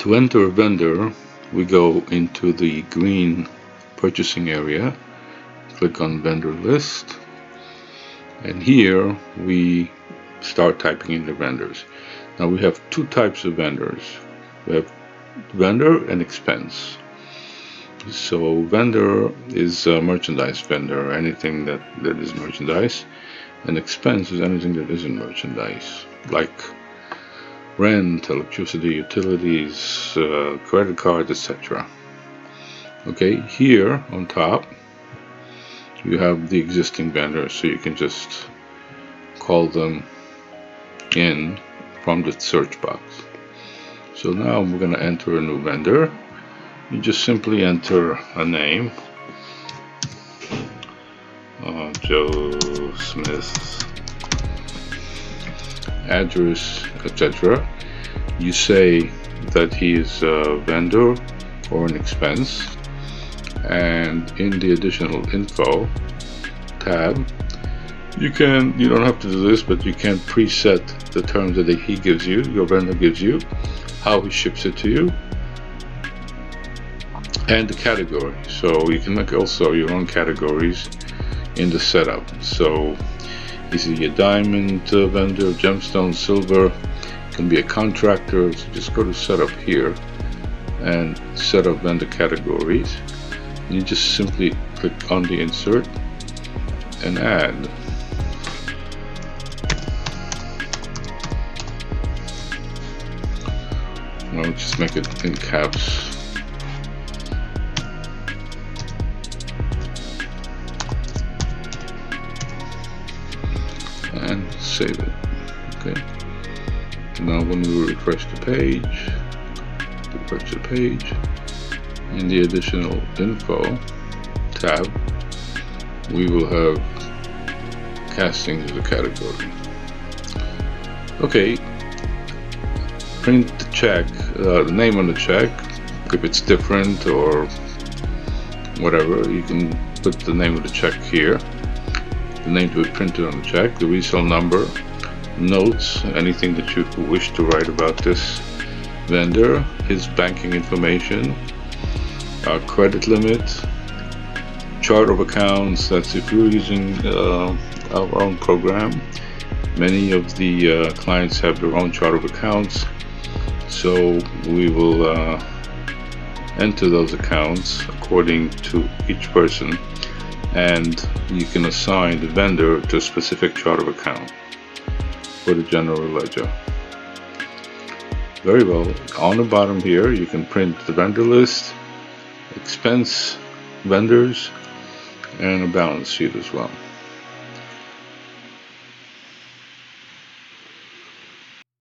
To enter a vendor, we go into the green purchasing area, click on vendor list, and here we start typing in the vendors. Now we have two types of vendors. We have vendor and expense. So vendor is a merchandise vendor, anything that is merchandise, and expense is anything that isn't merchandise, like rent, electricity, utilities, credit cards, etc. Okay, here on top you have the existing vendors, so you can just call them in from the search box. So now we're going to enter a new vendor. You just simply enter a name, Joe Smith, address, etc. You say that he is a vendor or an expense, and in the additional info tab, you don't have to do this, but you can preset the terms that he gives you, your vendor gives you, how he ships it to you, and the category. So you can make also your own categories in the setup. So is he a diamond vendor, gemstone, silver, can be a contractor. So just go to setup here and set up vendor categories. You just simply click on the insert and add. I'll just make it in caps. And save it. Okay. Now when we refresh the page, in the additional info tab, we will have casting as a category. Okay. Print the check, the name on the check. If it's different or whatever, you can put the name of the check here, the name to be printed on the check, the resale number, notes, anything that you wish to write about this vendor, his banking information, credit limit, chart of accounts. That's if you're using our own program. Many of the clients have their own chart of accounts, so we will enter those accounts according to each person, and you can assign the vendor to a specific chart of account for the general ledger. Very well. On the bottom here you can print the vendor list, expense, vendors, and a balance sheet as well.